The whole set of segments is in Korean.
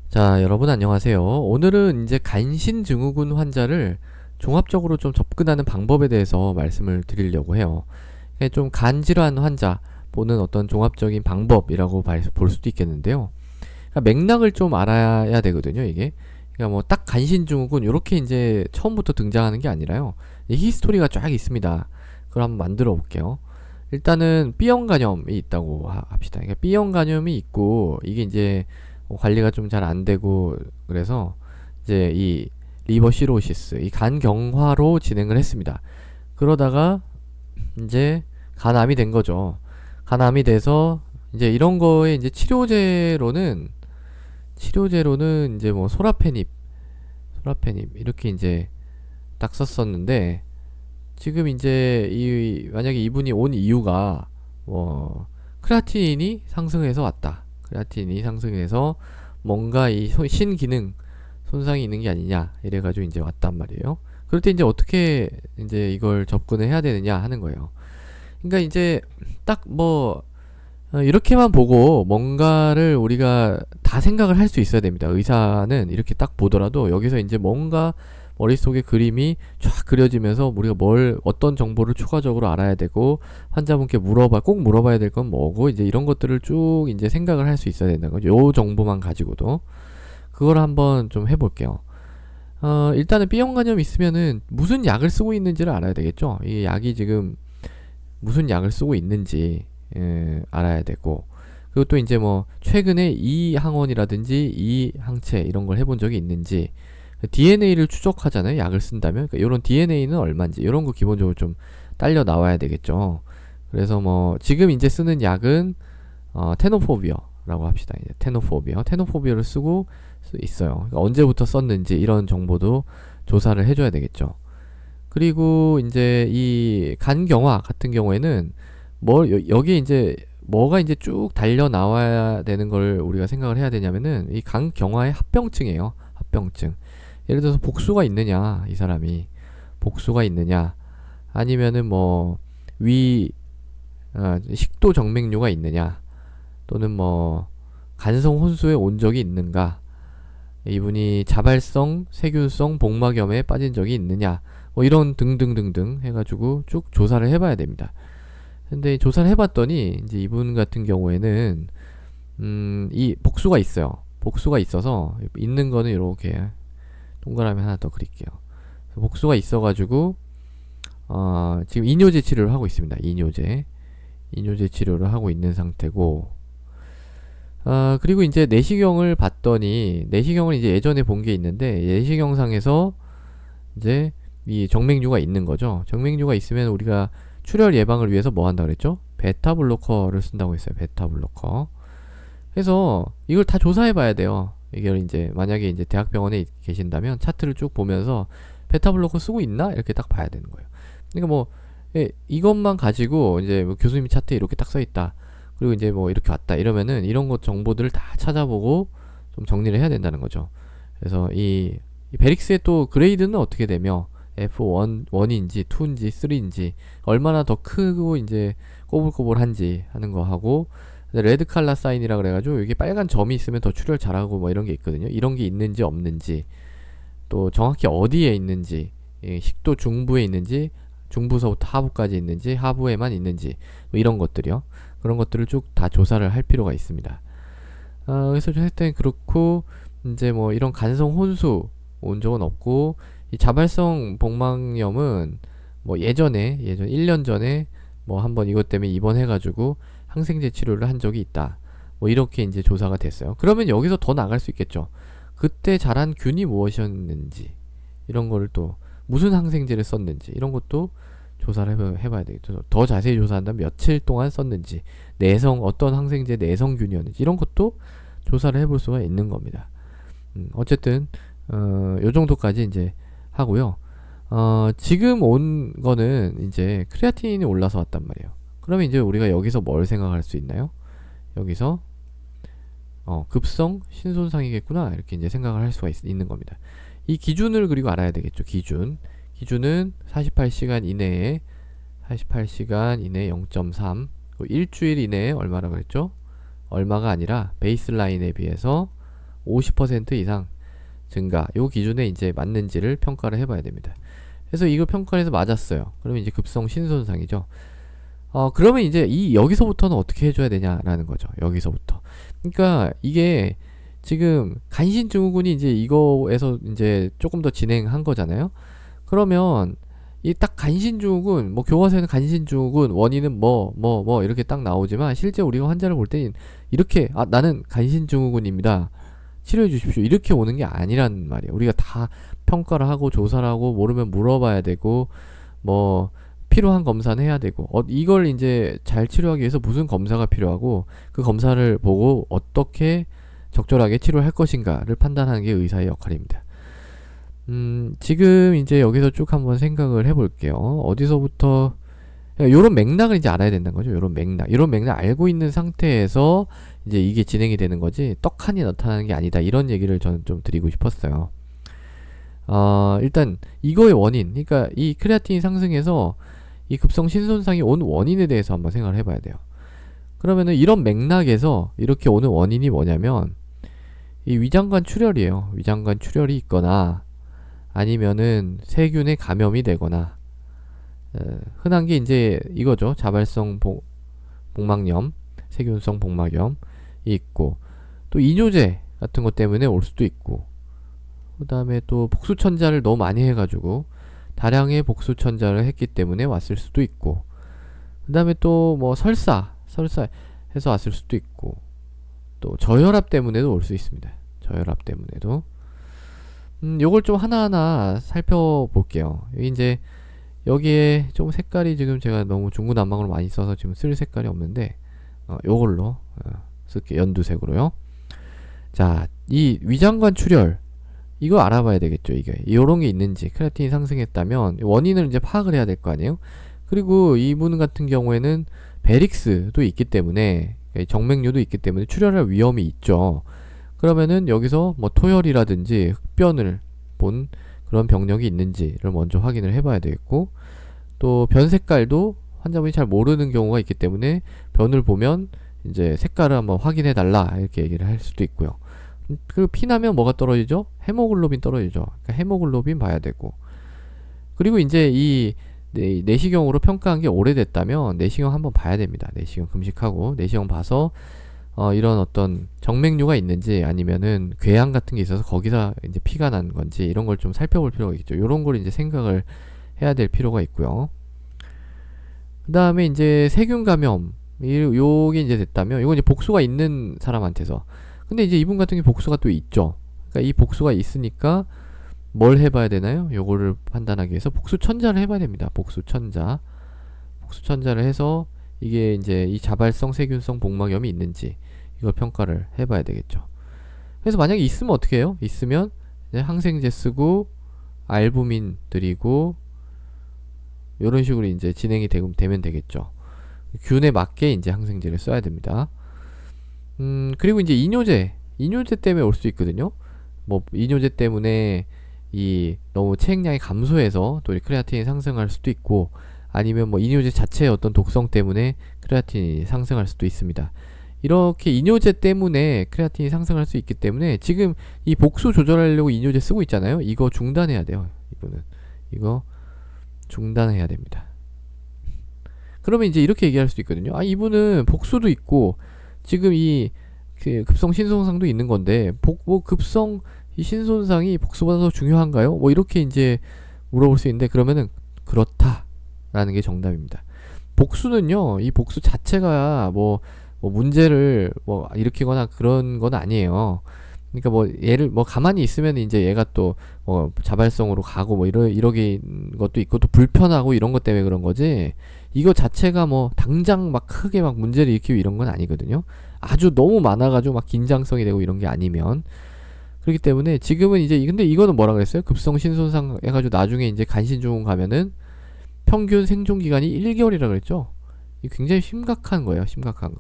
자, 여러분 안녕하세요. 오늘은 이제 간신증후군 환자를 종합적으로 좀 접근하는 방법에 대해서 말씀을 드리려고 해요. 이게 좀 간질환 환자 보는 어떤 종합적인 방법이라고 볼 수도 있겠는데요. 그러니까 맥락을 좀 알아야 되거든요, 이게. 그러니까 뭐 딱 간신증후군 이렇게 이제 처음부터 등장하는 게 아니라요. 이 히스토리가 쫙 있습니다. 그걸 한번 만들어 볼게요. 일단은 B형 간염이 있다고 합시다. 그러니까 B형 간염이 있고 이게 이제 관리가 좀 잘 안 되고 그래서 이제 이 리버 시로시스, 이 간경화로 진행을 했습니다. 그러다가 이제 간암이 된 거죠. 간암이 돼서 이제 이런 거에 이제 치료제로는 이제 뭐 소라페닙 이렇게 이제 딱 썼었는데 지금 이제 이 만약에 이분이 온 이유가 뭐 크레아틴이 상승해서 왔다. 크레아틴이 상승해서 뭔가 이 신기능 손상이 있는 게 아니냐 이래가지고 이제 왔단 말이에요. 그럴 때 이제 어떻게 이제 이걸 접근을 해야 되느냐 하는 거예요. 그러니까 이제 딱 뭐 이렇게만 보고 뭔가를 우리가 다 생각을 할 수 있어야 됩니다. 의사는 이렇게 딱 보더라도 여기서 이제 뭔가 머릿속에 그림이 쫙 그려지면서 우리가 어떤 정보를 추가적으로 알아야 되고 환자분께 꼭 물어봐야 될 건 뭐고 이제 이런 것들을 쭉 이제 생각을 할 수 있어야 된다는 거죠. 요 정보만 가지고도. 그걸 한번 좀 해볼게요. 일단은 B형 간염 있으면은 무슨 약을 쓰고 있는지를 알아야 되겠죠. 이 약이 지금 무슨 약을 쓰고 있는지 알아야 되고 그리고 또 이제 뭐 최근에 이 항원이라든지 이 항체 이런 걸 해본 적이 있는지 DNA를 추적하잖아요. 약을 쓴다면 그러니까 이런 DNA는 얼마인지 이런 거 기본적으로 좀 딸려 나와야 되겠죠. 그래서 뭐 지금 이제 쓰는 약은 테노포비어라고 합시다. 이제 테노포비어를 쓰고 있어요. 그러니까 언제부터 썼는지 이런 정보도 조사를 해줘야 되겠죠. 그리고 이제 이 간경화 같은 경우에는 여기에 이제 뭐가 이제 쭉 달려 나와야 되는 걸 우리가 생각을 해야 되냐면은 이 간경화의 합병증이에요. 합병증. 예를 들어서 복수가 있느냐, 이 사람이 복수가 있느냐, 아니면은 뭐 위 식도 정맥류가 있느냐, 또는 뭐 간성 혼수에 온 적이 있는가, 이분이 자발성 세균성 복막염에 빠진 적이 있느냐, 뭐 이런 등등등등 해가지고 쭉 조사를 해봐야 됩니다. 근데 조사를 해봤더니 이제 이분 같은 경우에는 이 복수가 있어요. 복수가 있어서 있는 거는 이렇게 동그라미 하나 더 그릴게요. 복수가 있어가지고 지금 이뇨제 치료를 하고 있습니다. 이뇨제 치료를 하고 있는 상태고 그리고 이제 내시경을 봤더니 내시경을 이제 예전에 본 게 있는데 내시경상에서 이제 이 정맥류가 있는 거죠. 정맥류가 있으면 우리가 출혈 예방을 위해서 뭐 한다 그랬죠? 베타 블로커를 쓴다고 했어요. 베타 블로커. 그래서 이걸 다 조사해 봐야 돼요. 이걸 이제 만약에 이제 대학병원에 계신다면 차트를 쭉 보면서 베타 블로커 쓰고 있나? 이렇게 딱 봐야 되는 거예요. 그러니까 뭐 이것만 가지고 이제 뭐 교수님 차트에 이렇게 딱 써 있다. 그리고 이제 뭐 이렇게 왔다. 이러면은 이런 것 정보들을 다 찾아보고 좀 정리를 해야 된다는 거죠. 그래서 이 베릭스의 또 그레이드는 어떻게 되며 F1, 1인지 2인지 3인지 얼마나 더 크고 이제 꼬불꼬불한지 하는 거 하고 레드 칼라 사인이라 그래가지고 이게 빨간 점이 있으면 더 출혈 잘하고 뭐 이런 게 있거든요. 이런 게 있는지 없는지 또 정확히 어디에 있는지 식도 중부에 있는지 중부서부터 하부까지 있는지 하부에만 있는지 뭐 이런 것들이요. 그런 것들을 쭉 다 조사를 할 필요가 있습니다. 그래서 일단 그렇고 이제 뭐 이런 간성 혼수 온 적은 없고 이 자발성 복막염은 뭐 예전 1년 전에 뭐 한번 이것 때문에 입원해가지고 항생제 치료를 한 적이 있다. 뭐 이렇게 이제 조사가 됐어요. 그러면 여기서 더 나갈 수 있겠죠. 그때 자란 균이 무엇이었는지 이런 거를 또 무슨 항생제를 썼는지 이런 것도 조사를 해봐야 되겠죠. 더 자세히 조사한다면 며칠 동안 썼는지 어떤 항생제 내성균이었는지 이런 것도 조사를 해볼 수가 있는 겁니다. 어쨌든 요 정도까지 이제 하고요. 지금 온 거는 이제 크레아틴이 올라서 왔단 말이에요. 그러면 이제 우리가 여기서 뭘 생각할 수 있나요? 여기서 급성 신손상이겠구나 이렇게 이제 생각을 할 수가 있는 겁니다. 이 기준을 그리고 알아야 되겠죠. 기준은 48시간 이내에 0.3 일주일 이내에 얼마라 그랬죠? 얼마가 아니라 베이스라인에 비해서 50% 이상 증가, 요 기준에 이제 맞는지를 평가를 해봐야 됩니다. 그래서 이걸 평가를 해서 맞았어요. 그러면 이제 급성 신손상이죠. 그러면 이제 여기서부터는 어떻게 해줘야 되냐라는 거죠. 여기서부터. 그러니까 이게 지금 간신증후군이 이제 이거에서 이제 조금 더 진행한 거잖아요. 그러면 이 딱 간신증후군, 뭐 교과서에는 간신증후군 원인은 뭐 이렇게 딱 나오지만 실제 우리가 환자를 볼 때는 이렇게 나는 간신증후군입니다. 치료해 주십시오. 이렇게 오는 게 아니란 말이에요. 우리가 다 평가를 하고 조사를 하고 모르면 물어봐야 되고 뭐 필요한 검사는 해야 되고 이걸 이제 잘 치료하기 위해서 무슨 검사가 필요하고 그 검사를 보고 어떻게 적절하게 치료할 것인가를 판단하는 게 의사의 역할입니다. 지금 이제 여기서 쭉 한번 생각을 해볼게요. 어디서부터 요런 맥락을 이제 알아야 된다는 거죠. 요런 맥락. 이런 맥락 알고 있는 상태에서 이제 이게 진행이 되는 거지 떡하니 나타나는 게 아니다. 이런 얘기를 저는 좀 드리고 싶었어요. 일단 이거의 원인, 그러니까 이 크레아틴 상승에서 이 급성 신손상이 온 원인에 대해서 한번 생각을 해봐야 돼요. 그러면은 이런 맥락에서 이렇게 오는 원인이 뭐냐면 이 위장관 출혈이에요. 위장관 출혈이 있거나 아니면은 세균에 감염이 되거나 흔한 게 이제 이거죠. 자발성 복막염, 세균성 복막염이 있고 또 이뇨제 같은 것 때문에 올 수도 있고 그 다음에 또 복수천자를 너무 많이 해가지고 다량의 복수천자를 했기 때문에 왔을 수도 있고 그 다음에 또 뭐 설사 해서 왔을 수도 있고 또 저혈압 때문에도 올 수 있습니다. 저혈압 때문에도 요걸 좀 하나하나 살펴볼게요. 여기 이제 여기에 좀 색깔이 지금 제가 너무 중구난방으로 많이 써서 지금 쓸 색깔이 없는데 요걸로 쓸게요. 연두색으로요. 자, 이 위장관 출혈 이거 알아봐야 되겠죠. 이게 요런 게 있는지 크레아틴이 상승했다면 원인을 이제 파악을 해야 될 거 아니에요. 그리고 이분 같은 경우에는 베릭스도 있기 때문에 정맥류도 있기 때문에 출혈할 위험이 있죠. 그러면은 여기서 뭐 토혈이라든지 흡변을 본 그런 병력이 있는지를 먼저 확인을 해봐야 되겠고 또 변 색깔도 환자분이 잘 모르는 경우가 있기 때문에 변을 보면 이제 색깔을 한번 확인해 달라 이렇게 얘기를 할 수도 있고요. 그리고 피나면 뭐가 떨어지죠? 헤모글로빈 떨어지죠. 그러니까 헤모글로빈 봐야 되고 그리고 이제 이 내시경으로 평가한 게 오래됐다면 내시경 한번 봐야 됩니다. 내시경 금식하고 내시경 봐서 이런 어떤 정맥류가 있는지 아니면은 궤양 같은 게 있어서 거기서 이제 피가 난 건지 이런 걸 좀 살펴볼 필요가 있죠. 이런 걸 이제 생각을 해야 될 필요가 있고요. 그 다음에 이제 세균 감염 요게 이제 됐다면 이건 이제 복수가 있는 사람한테서 근데 이제 이분 같은 경우 복수가 또 있죠. 그러니까 이 복수가 있으니까 뭘 해봐야 되나요? 요거를 판단하기 위해서 복수천자를 해봐야 됩니다. 복수천자를 해서 이게 이제 이 자발성 세균성 복막염이 있는지 이걸 평가를 해봐야 되겠죠. 그래서 만약에 있으면 어떻게 해요? 있으면 이제 항생제 쓰고 알부민 드리고 요런 식으로 이제 진행이 되면 되겠죠. 균에 맞게 이제 항생제를 써야 됩니다. 그리고 이제 이뇨제 때문에 올 수 있거든요. 뭐 이뇨제 때문에 이 너무 체액량이 감소해서 또 크레아틴이 상승할 수도 있고 아니면 뭐 이뇨제 자체의 어떤 독성 때문에 크레아틴이 상승할 수도 있습니다. 이렇게 이뇨제 때문에 크레아틴이 상승할 수 있기 때문에 지금 이 복수 조절하려고 이뇨제 쓰고 있잖아요. 이거 중단해야 돼요. 이거 중단해야 됩니다. 그러면 이제 이렇게 얘기할 수도 있거든요. 이분은 복수도 있고 지금 그 급성 신손상도 있는 건데 뭐 급성 이 신손상이 복수보다 더 중요한가요? 뭐 이렇게 이제 물어볼 수 있는데 그러면은 그렇다라는 게 정답입니다. 복수는요, 이 복수 자체가 뭐 문제를 뭐 일으키거나 그런 건 아니에요. 그러니까 뭐 얘를 뭐 가만히 있으면 이제 얘가 또 자발성으로 가고 뭐 이러긴 것도 있고 또 불편하고 이런 것 때문에 그런 거지. 이거 자체가 뭐 당장 막 크게 막 문제를 일으키고 이런 건 아니거든요. 아주 너무 많아가지고 막 긴장성이 되고 이런 게 아니면. 그렇기 때문에 지금은 이제 근데 이거는 뭐라 그랬어요? 급성 신손상 해가지고 나중에 이제 간신증후군 가면은 평균 생존 기간이 1개월이라 그랬죠. 이 굉장히 심각한 거예요. 심각한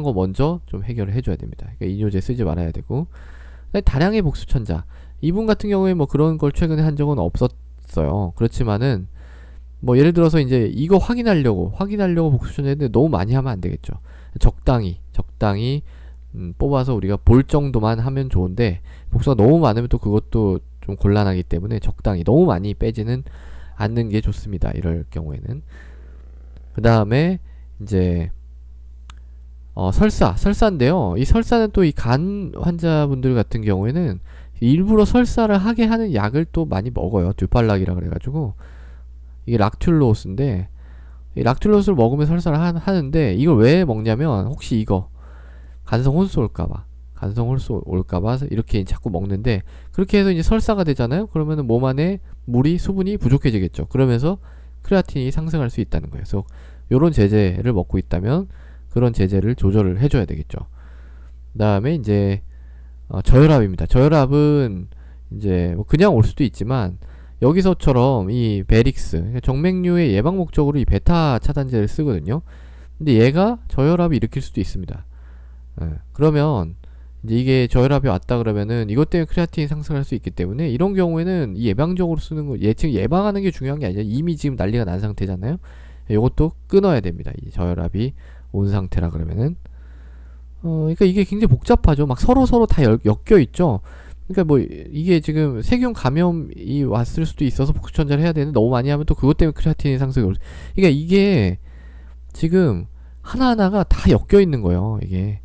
거 먼저 좀 해결을 해줘야 됩니다. 그러니까 이뇨제 쓰지 말아야 되고 다량의 복수천자 이분 같은 경우에 뭐 그런 걸 최근에 한 적은 없었어요. 그렇지만은 뭐 예를 들어서 이제 이거 확인하려고 복수천자 했는데 너무 많이 하면 안 되겠죠. 적당히 뽑아서 우리가 볼 정도만 하면 좋은데, 복수가 너무 많으면 또 그것도 좀 곤란하기 때문에 적당히 너무 많이 빼지는 않는 게 좋습니다. 이럴 경우에는. 그 다음에 이제 설사인데요. 이 설사는 또 이 간 환자분들 같은 경우에는 일부러 설사를 하게 하는 약을 또 많이 먹어요. 듀팔락이라 그래가지고, 이게 락툴로스인데, 이 락툴로스를 먹으면 설사를 하는데, 이걸 왜 먹냐면 혹시 이거 간성 혼수 올까봐, 이렇게 자꾸 먹는데, 그렇게 해서 이제 설사가 되잖아요. 그러면은 몸 안에 수분이 부족해지겠죠. 그러면서 크레아틴이 상승할 수 있다는 거예요. 그래서 요런 제제를 먹고 있다면 그런 제제를 조절을 해줘야 되겠죠. 그 다음에 이제 저혈압입니다. 저혈압은 이제 뭐 그냥 올 수도 있지만, 여기서처럼 이 베릭스, 그러니까 정맥류의 예방 목적으로 이 베타 차단제를 쓰거든요. 근데 얘가 저혈압이 일으킬 수도 있습니다. 그러면 이제 이게 저혈압이 왔다 그러면은 이것 때문에 크레아틴이 상승할 수 있기 때문에, 이런 경우에는 이 예방적으로 쓰는 거, 지금 예방하는 게 중요한 게 아니라 이미 지금 난리가 난 상태잖아요. 이것도 끊어야 됩니다. 이 저혈압이 온 상태라 그러면은. 그러니까 이게 굉장히 복잡하죠. 막 서로 다 엮여 있죠. 그러니까 뭐 이게 지금 세균 감염이 왔을 수도 있어서 복수천자를 해야 되는데, 너무 많이 하면 또 그것 때문에 크레아틴이 상승이 그러니까 이게 지금 하나하나가 다 엮여 있는 거예요. 이게.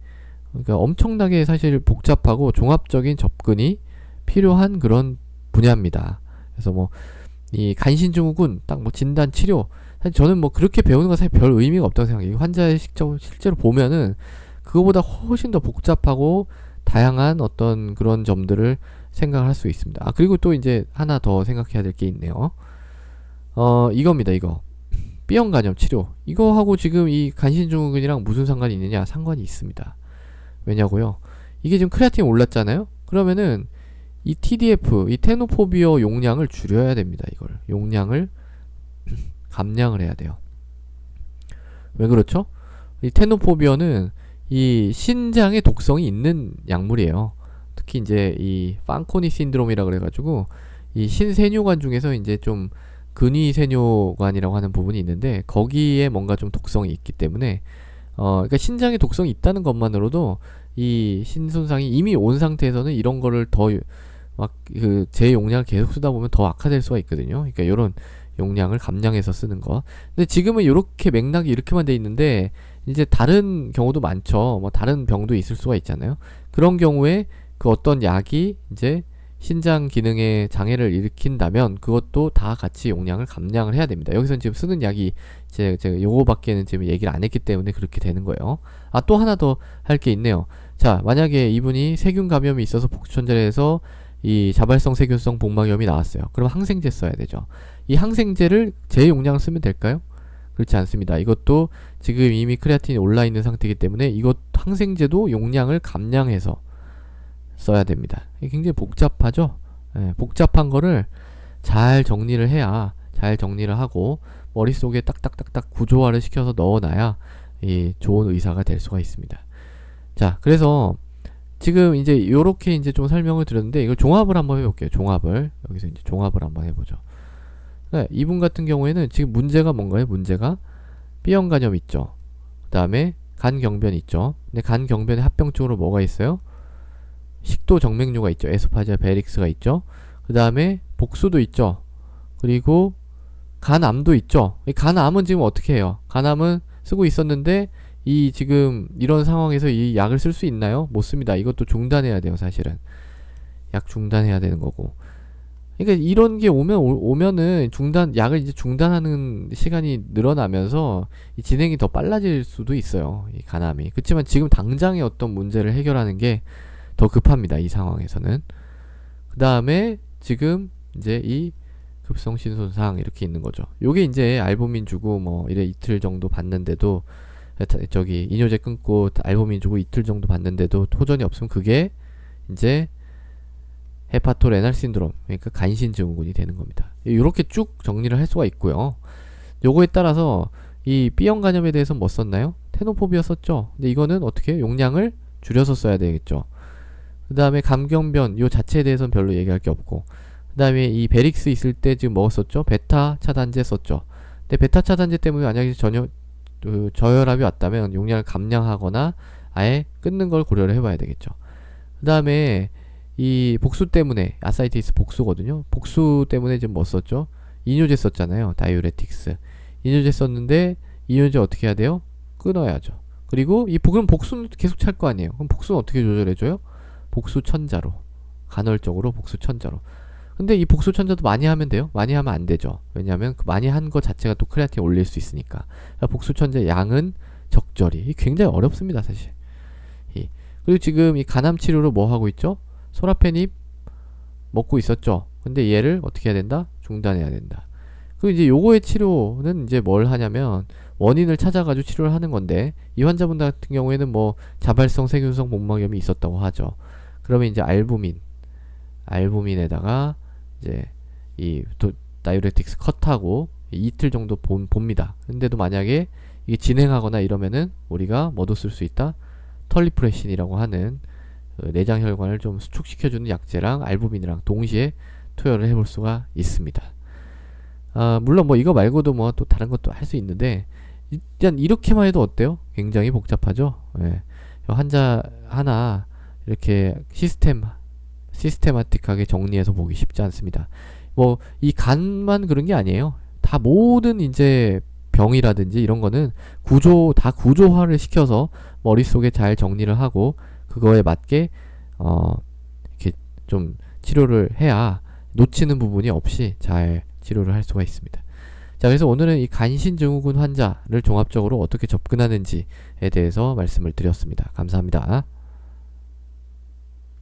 그러니까 엄청나게 사실 복잡하고 종합적인 접근이 필요한 그런 분야입니다. 그래서 뭐 이 간신증후군 딱 뭐 진단 치료, 사실 저는 뭐 그렇게 배우는 건 사실 별 의미가 없다고 생각해요. 환자의 실제로 보면은 그거보다 훨씬 더 복잡하고 다양한 어떤 그런 점들을 생각할 수 있습니다. 그리고 또 이제 하나 더 생각해야 될 게 있네요. 이겁니다. 이거 B형 간염 치료, 이거하고 지금 이 간신증후군이랑 무슨 상관이 있느냐? 상관이 있습니다. 왜냐고요? 이게 지금 크레아틴이 올랐잖아요. 그러면은 이 TDF, 이 테노포비어 용량을 줄여야 됩니다. 이걸 용량을 감량을 해야 돼요. 왜 그렇죠? 이 테노포비어는 이 신장에 독성이 있는 약물이에요. 특히 이제 이 판코니 신드롬이라 그래가지고, 이 신세뇨관 중에서 이제 좀 근위세뇨관이라고 하는 부분이 있는데, 거기에 뭔가 좀 독성이 있기 때문에, 그러니까 신장에 독성이 있다는 것만으로도 이 신손상이 이미 온 상태에서는 이런 거를 더 막 제 용량을 계속 쓰다 보면 더 악화될 수가 있거든요. 그러니까 이런 용량을 감량해서 쓰는 거. 근데 지금은 이렇게 맥락이 이렇게만 돼 있는데, 이제 다른 경우도 많죠. 뭐 다른 병도 있을 수가 있잖아요. 그런 경우에 그 어떤 약이 이제 신장 기능에 장애를 일으킨다면 그것도 다 같이 용량을 감량을 해야 됩니다. 여기서는 지금 쓰는 약이 제가 요거밖에는 지금 얘기를 안 했기 때문에 그렇게 되는 거예요. 또 하나 더 할 게 있네요. 자, 만약에 이분이 세균 감염이 있어서 복수천자를 해서 이 자발성 세균성 복막염이 나왔어요. 그럼 항생제 써야 되죠. 이 항생제를 제 용량을 쓰면 될까요? 그렇지 않습니다. 이것도 지금 이미 크레아틴이 올라 있는 상태이기 때문에 이것 항생제도 용량을 감량해서 써야 됩니다. 이게 굉장히 복잡하죠. 복잡한 거를 잘 정리를 해야, 잘 정리를 하고 머릿속에 딱딱딱딱 구조화를 시켜서 넣어놔야 이 좋은 의사가 될 수가 있습니다. 자, 그래서 지금 이제 요렇게 이제 좀 설명을 드렸는데, 이걸 종합을 한번 해볼게요. 여기서 이제 종합을 한번 해보죠. 이분 같은 경우에는 지금 문제가 뭔가요? 문제가 B형 간염 있죠. 그 다음에 간경변 있죠. 근데 간경변의 합병증으로 뭐가 있어요? 식도 정맥류가 있죠. 에소파지아 베릭스가 있죠. 그 다음에 복수도 있죠. 그리고 간암도 있죠. 이 간암은 지금 어떻게 해요? 간암은 쓰고 있었는데, 이 지금 이런 상황에서 이 약을 쓸 수 있나요? 못 씁니다. 이것도 중단해야 돼요. 사실은 약 중단해야 되는 거고. 그러니까 이런 게 오면은 약을 이제 중단하는 시간이 늘어나면서 이 진행이 더 빨라질 수도 있어요. 이 간암이. 그렇지만 지금 당장의 어떤 문제를 해결하는 게 더 급합니다. 이 상황에서는. 그 다음에 지금 이제 이 급성 신손상 이렇게 있는 거죠. 요게 이제 알부민 주고 뭐 이래 이틀 정도 봤는데도, 저기 이뇨제 끊고 알부민 주고 이틀 정도 봤는데도 호전이 없으면 그게 이제 헤파토레날 신드롬, 그러니까 간신증후군이 되는 겁니다. 이렇게 쭉 정리를 할 수가 있고요. 요거에 따라서 이 B형 간염에 대해서 뭐 썼나요? 테노포비아 썼죠. 근데 이거는 어떻게 용량을 줄여서 써야 되겠죠. 그 다음에 감경변 요 자체에 대해서는 별로 얘기할 게 없고, 그 다음에 이 베릭스 있을 때 지금 뭐 썼죠? 베타 차단제 썼죠. 근데 베타 차단제 때문에 만약에 전혀 저혈압이 왔다면 용량을 감량하거나 아예 끊는 걸 고려를 해봐야 되겠죠. 그 다음에 이 복수 때문에 아사이티스 복수거든요. 복수 때문에 지금 뭐 썼죠? 이뇨제 썼잖아요. 다이우레틱스. 이뇨제 썼는데 이뇨제 어떻게 해야 돼요? 끊어야죠. 그리고 그럼 복수는 계속 찰 거 아니에요. 그럼 복수는 어떻게 조절해줘요? 복수 천자로. 간헐적으로 복수 천자로. 근데 이 복수 천자도 많이 하면 돼요? 많이 하면 안 되죠. 왜냐하면 그 많이 한 거 자체가 또 크레아틴 올릴 수 있으니까. 그러니까 복수 천자 양은 적절히. 이게 굉장히 어렵습니다, 사실. 그리고 지금 이 간암 치료로 뭐 하고 있죠? 소라페닙 먹고 있었죠. 근데 얘를 어떻게 해야 된다? 중단해야 된다. 그리고 이제 요거의 치료는 이제 뭘 하냐면 원인을 찾아가지고 치료를 하는 건데 이 환자분 같은 경우에는 뭐 자발성 세균성 복막염이 있었다고 하죠. 그러면 이제 알부민에다가 이제 다이우레틱스 컷하고 이틀 정도 봅니다. 근데도 만약에 이게 진행하거나 이러면은 우리가 뭐도 쓸 수 있다? 털리프레신이라고 하는 내장 혈관을 좀 수축시켜주는 약제랑 알부민이랑 동시에 투여를 해볼 수가 있습니다. 물론 뭐 이거 말고도 뭐 또 다른 것도 할 수 있는데 일단 이렇게만 해도 어때요? 굉장히 복잡하죠? 예. 환자 하나 이렇게 시스테마틱하게 정리해서 보기 쉽지 않습니다. 뭐 이 간만 그런 게 아니에요. 다 모든 이제 병이라든지 이런 거는 다 구조화를 시켜서 머릿속에 잘 정리를 하고 그거에 맞게 이렇게 좀 치료를 해야 놓치는 부분이 없이 잘 치료를 할 수가 있습니다. 자, 그래서 오늘은 이 간신증후군 환자를 종합적으로 어떻게 접근하는지에 대해서 말씀을 드렸습니다. 감사합니다.